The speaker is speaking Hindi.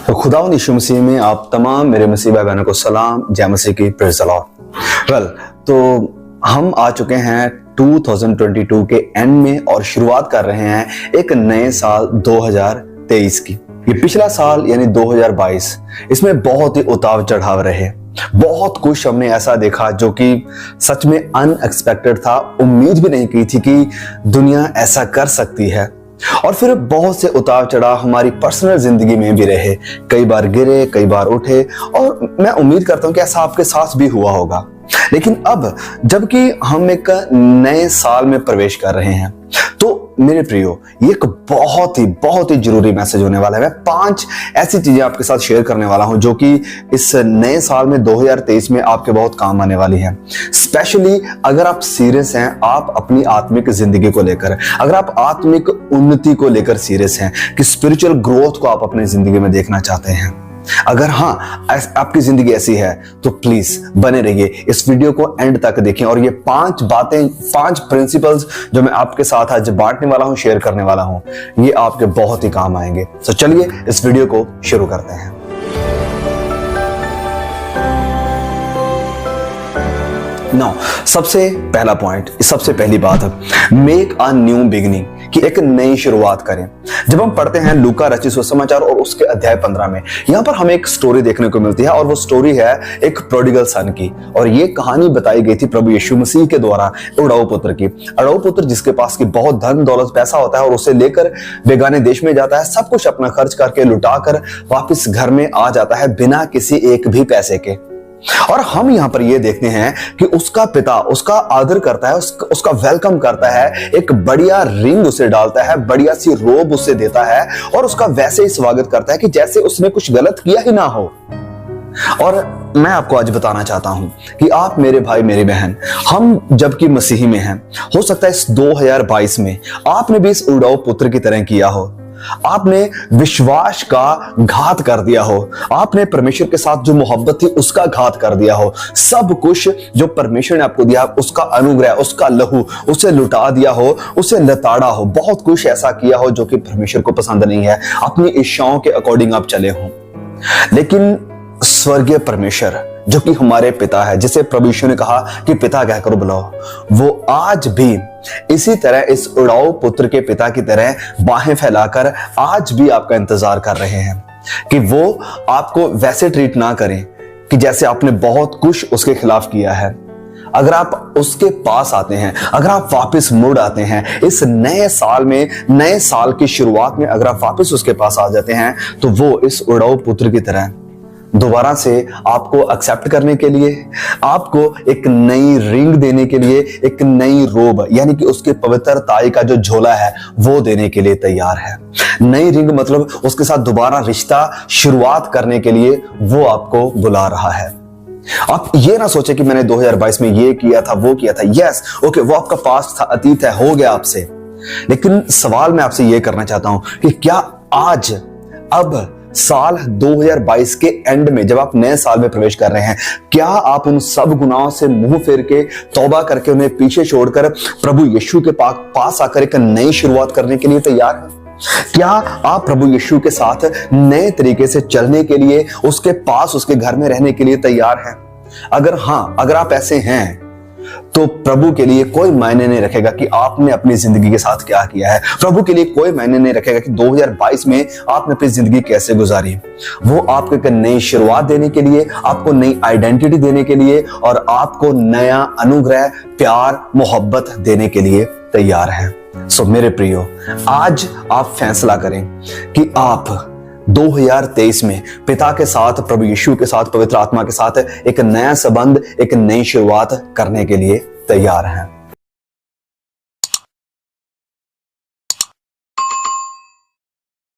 खुदा यीशु मसीह में आप तमाम मेरे मसीह भाई बहनों को सलाम, जय मसीह की, प्रेज़ द लॉर्ड। वेल, तो हम आ चुके हैं 2022 के एंड में और शुरुआत कर रहे हैं एक नए साल 2023 की। ये पिछला साल यानी 2022, इसमें बहुत ही उतार चढ़ाव रहे। बहुत कुछ हमने ऐसा देखा जो कि सच में अनएक्सपेक्टेड था। उम्मीद भी नहीं की थी कि दुनिया ऐसा कर सकती है। और फिर बहुत से उतार चढ़ाव हमारी पर्सनल जिंदगी में भी रहे। कई बार गिरे, कई बार उठे, और मैं उम्मीद करता हूं कि ऐसा आपके साथ भी हुआ होगा। लेकिन अब जबकि हम एक नए साल में प्रवेश कर रहे हैं, तो मेरे प्रियो, ये एक बहुत ही जरूरी मैसेज होने वाला है। मैं 5 ऐसी चीजें आपके साथ शेयर करने वाला हूं जो कि इस नए साल में 2023 में आपके बहुत काम आने वाली हैं। स्पेशली अगर आप सीरियस हैं आप अपनी आत्मिक जिंदगी को लेकर, अगर आप आत्मिक उन्नति को लेकर सीरियस हैं कि स्पिरिचुअल ग्रोथ को आप अपनी जिंदगी में देखना चाहते हैं। अगर हाँ आपकी जिंदगी ऐसी है तो प्लीज बने रहिए, इस वीडियो को एंड तक देखें और ये 5 बातें, 5 प्रिंसिपल्स जो मैं आपके साथ आज बांटने वाला हूं, शेयर करने वाला हूं, ये आपके बहुत ही काम आएंगे। तो चलिए इस वीडियो को शुरू करते हैं। नाउ सबसे पहला पॉइंट, सबसे पहली बात है मेक अ न्यू बिगिनिंग, कि एक नई शुरुआत करें। जब हम पढ़ते हैं लूका रचित सुसमाचार और उसके अध्याय 15 में, यहां पर हमें एक स्टोरी देखने को मिलती है और वो स्टोरी है एक प्रोडिगल सन की। और ये कहानी बताई गई थी प्रभु यीशु मसीह के द्वारा उड़ाऊ पुत्र की। उड़ाऊ पुत्र जिसके पास की बहुत धन दौलत पैसा होता है और उसे लेकर बेगाने देश में जाता है, सब कुछ अपना खर्च करके लुटाकर वापस घर में आ जाता है बिना किसी एक भी पैसे के। और हम यहां पर यह देखते हैं कि उसका पिता उसका आदर करता है, उसका वेलकम करता है, एक बढ़िया रिंग उसे डालता है, बढ़िया सी रोब उसे देता है और उसका वैसे ही स्वागत करता है कि जैसे उसने कुछ गलत किया ही ना हो। और मैं आपको आज बताना चाहता हूं कि आप मेरे भाई मेरी बहन, हम जबकि मसीही में हैं, हो सकता है इस 2022 में आपने भी इस उड़ाऊ पुत्र की तरह किया हो। आपने विश्वास का घात कर दिया हो, आपने परमेश्वर के साथ जो मोहब्बत थी उसका घात कर दिया हो। सब कुछ जो परमेश्वर ने आपको दिया, उसका अनुग्रह, उसका लहू, उसे लुटा दिया हो, उसे लताड़ा हो। बहुत कुछ ऐसा किया हो जो कि परमेश्वर को पसंद नहीं है। अपनी इच्छाओं के अकॉर्डिंग आप चले हो। लेकिन स्वर्गीय परमेश्वर जो कि हमारे पिता है, जिसे प्रभु यीशु ने कहा कि पिता कहकर बुलाओ, वो आज भी इसी तरह इस उड़ाऊ पुत्र के पिता की तरह बाहें फैलाकर आज भी आपका इंतजार कर रहे हैं कि वो आपको वैसे ट्रीट ना करें कि जैसे आपने बहुत कुछ उसके खिलाफ किया है। अगर आप उसके पास आते हैं, अगर आप वापस मुड़ आते हैं इस नए साल में, नए साल की शुरुआत में अगर आप वापस उसके पास आ जाते हैं, तो वो इस उड़ाऊ पुत्र की तरह दोबारा से आपको एक्सेप्ट करने के लिए, आपको एक नई रिंग देने के लिए, एक नई रोब यानी कि उसके पवित्रताई का जो झोला है वो देने के लिए तैयार है। नई रिंग मतलब उसके साथ दोबारा रिश्ता शुरुआत करने के लिए वो आपको बुला रहा है। आप ये ना सोचे कि मैंने 2022 में ये किया था, वो किया था। यस, ओके, वो आपका पास्ट था, अतीत है, हो गया आपसे। लेकिन सवाल मैं आपसे ये करना चाहता हूं कि क्या आज, अब साल 2022 के एंड में जब आप नए साल में प्रवेश कर रहे हैं, क्या आप उन सब गुनाहों से मुंह फेर के, तौबा करके, उन्हें पीछे छोड़कर प्रभु यीशु के पास आकर एक नई शुरुआत करने के लिए तैयार हैं? क्या आप प्रभु यीशु के साथ नए तरीके से चलने के लिए, उसके पास, उसके घर में रहने के लिए तैयार हैं? अगर हाँ, अगर आप ऐसे हैं तो प्रभु के लिए कोई मायने नहीं रखेगा कि आपने अपनी जिंदगी के साथ क्या किया है। प्रभु के लिए कोई मायने नहीं रखेगा कि 2022 में आपने अपनी जिंदगी कैसे गुजारी। वो आपको एक नई शुरुआत देने के लिए, आपको नई आइडेंटिटी देने के लिए और आपको नया अनुग्रह, प्यार, मोहब्बत देने के लिए तैयार है। सो मेरे प्रियो, आज आप फैसला करें कि आप 2023 में पिता के साथ, प्रभु यीशु के साथ, पवित्र आत्मा के साथ एक नया संबंध, एक नई शुरुआत करने के लिए तैयार हैं।